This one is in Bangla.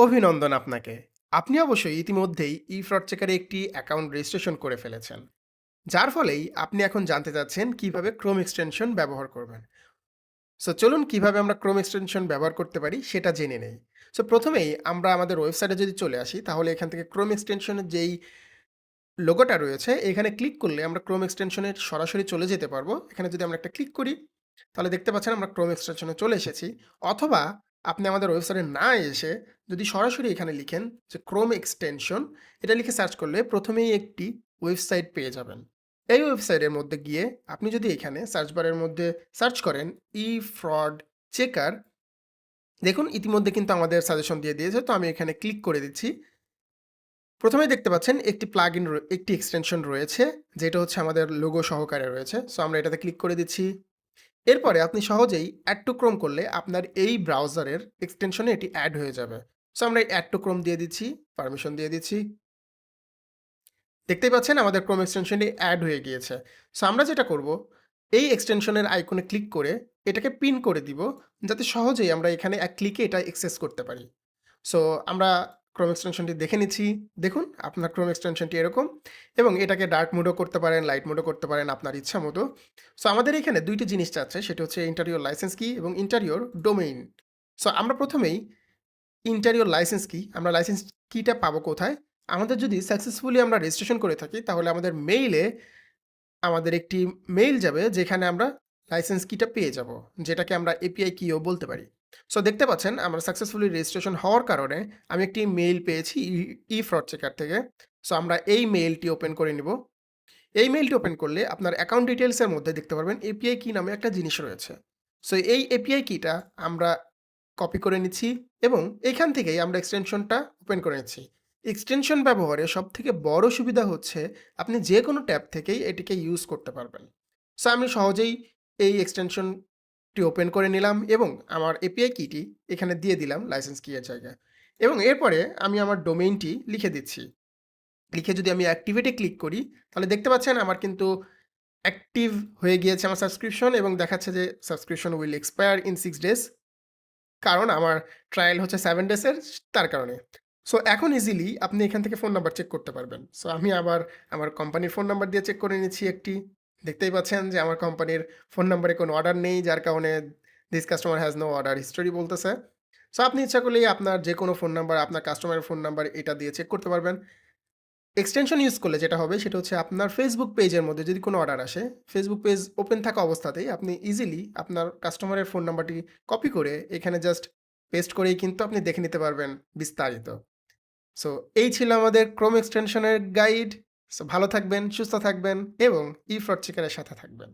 অভিনন্দন আপনাকে। আপনি অবশ্যই ইতিমধ্যেই ইফ্রড চেকারে একটি অ্যাকাউন্ট রেজিস্ট্রেশন করে ফেলেছেন। যার ফলেই আপনি এখন জানতে চাচ্ছেন কিভাবে Chrome এক্সটেনশন ব্যবহার করবেন। সো চলুন কিভাবে আমরা Chrome এক্সটেনশন ব্যবহার করতে পারি সেটা জেনে নেই। সো প্রথমেই আমরা আমাদের ওয়েবসাইটে যদি চলে আসি তাহলে এখান থেকে Chrome এক্সটেনশনের যেই লোগোটা রয়েছে এখানে ক্লিক করলে আমরা Chrome এক্সটেনশনের সরাসরি চলে যেতে পারবো। এখানে যদি আমরা একটা ক্লিক করি তাহলে দেখতে পাচ্ছেন আমরা Chrome এক্সটেনশনে চলে এসেছি। অথবা আপনি আমাদের ওয়েবসাইটে না এসে যদি সরাসরি এখানে লিখেন যে Chrome এক্সটেনশন এটা লিখে সার্চ করলে প্রথমেই একটি ওয়েবসাইট পেয়ে যাবেন। এই ওয়েবসাইটের মধ্যে গিয়ে আপনি যদি এখানে সার্চ বারের মধ্যে সার্চ করেন ইফ্রড চেকার, দেখুন ইতিমধ্যে কিন্তু আমাদের সাজেশন দিয়ে দিয়েছে। তো আমি এখানে ক্লিক করে দিচ্ছি। প্রথমেই দেখতে পাচ্ছেন একটি প্লাগইন একটি এক্সটেনশন রয়েছে যেটা হচ্ছে আমাদের লোগো সহকারে রয়েছে। সো আমরা এটাতে ক্লিক করে দিচ্ছি। এরপরে আপনি সহজেই অ্যাড টু ক্রোম করলে আপনার এই ব্রাউজারের এক্সটেনশনে এটি অ্যাড হয়ে যাবে। সো আমরা এই অ্যাড টু ক্রোম দিয়ে দিচ্ছি, পারমিশন দিয়ে দিচ্ছি। দেখতেই পাচ্ছেন আমাদের ক্রোম এক্সটেনশনটি অ্যাড হয়ে গিয়েছে। সো আমরা যেটা করব, এই এক্সটেনশনের আইকনে ক্লিক করে এটাকে পিন করে দিব যাতে সহজেই আমরা এখানে এক ক্লিকে এটা অ্যাক্সেস করতে পারি। সো আমরা ক্রোম এক্সটেনশনটি দেখে নিচ্ছি। দেখুন আপনার ক্রোম এক্সটেনশনটি এরকম এবং এটাকে ডার্ক মোডও করতে পারেন, লাইট মোডও করতে পারেন আপনার ইচ্ছা মতো। সো আমাদের এখানে ২ টি জিনিস চাচ্ছে সেটা হচ্ছে ইন্টারিয়র লাইসেন্স কি এবং ইন্টারিয়র ডোমেইন। সো আমরা প্রথমেই ইন্টারিয়র লাইসেন্স কি, আমরা লাইসেন্স কিটা পাবো কোথায়? আমাদের যদি সাকসেসফুলি আমরা রেজিস্ট্রেশন করে থাকি তাহলে আমাদের মেইলে আমাদের একটি মেইল যাবে যেখানে আমরা লাইসেন্স কিটা পেয়ে যাব। যেটাকে আমরা এপিআই কিও বলতে পারি। সো দেখতে পাচ্ছেন আমরা সাকসেসফুলি রেজিস্ট্রেশন হওয়ার কারণে আমি একটি মেইল পেয়েছি ইফ্রড চেকার থেকে। সো আমরা এই মেইলটি ওপেন করে নিব। এই মেইলটি ওপেন করলে আপনার অ্যাকাউন্ট ডিটেইলস এর মধ্যে দেখতে পারবেন এপিআই কি নামে একটা জিনিস রয়েছে। সো এই এপিআই কিটা আমরা কপি করে নিচ্ছি এবং এখান থেকেই আমরা এক্সটেনশনটা ওপেন করে নিচ্ছি। এক্সটেনশন ব্যবহারে সবথেকে বড় সুবিধা হচ্ছে আপনি যেকোনো ট্যাব থেকেই এটিকে ইউজ করতে পারবেন। সো আমি সহজেই এই এক্সটেনশনটি ওপেন করে নিলাম এবং আমার এপিআই কিটি এখানে দিয়ে দিলাম লাইসেন্স কি এর জায়গায়। এবং এরপরে আমি আমার ডোমেইনটি লিখে দিচ্ছি। লিখে যদি আমি অ্যাক্টিভেটে ক্লিক করি তাহলে দেখতে পাচ্ছেন আমার কিন্তু অ্যাক্টিভ হয়ে গিয়েছে আমার সাবস্ক্রিপশন এবং দেখাচ্ছে যে subscription will expire in 6 days. কারণ আমার ট্রায়াল হচ্ছে 7 ডেজের, তার কারণে। সো এখন ইজিলি আপনি এখান থেকে ফোন নাম্বার চেক করতে পারবেন। সো আমি আবার আমার কোম্পানির ফোন নাম্বার দিয়ে চেক করে নিচ্ছি একটি। দেখতেই পাচ্ছেন যে আমার কোম্পানির ফোন নাম্বারে কোনো অর্ডার নেই যার কারণে this customer has no order history বলতেছে। সো আপনি ইচ্ছা করলেই আপনার যেকোনো ফোন নাম্বার, আপনার কাস্টমারের ফোন নাম্বার এটা দিয়ে চেক করতে পারবেন। এক্সটেনশন ইউজ করলে যেটা হবে সেটা হচ্ছে আপনার ফেসবুক পেজের মধ্যে যদি কোনো অর্ডার আসে, ফেসবুক পেজ ওপেন থাকা অবস্থাতেই আপনি ইজিলি আপনার কাস্টমারের ফোন নাম্বারটি কপি করে এখানে জাস্ট পেস্ট করেই কিন্তু আপনি দেখে নিতে পারবেন বিস্তারিত। সো এই ছিল আমাদের ক্রোম এক্সটেনশনের গাইড। সো ভালো থাকবেন, সুস্থ থাকবেন এবং ইফ্রড চেকারের সাথে থাকবেন।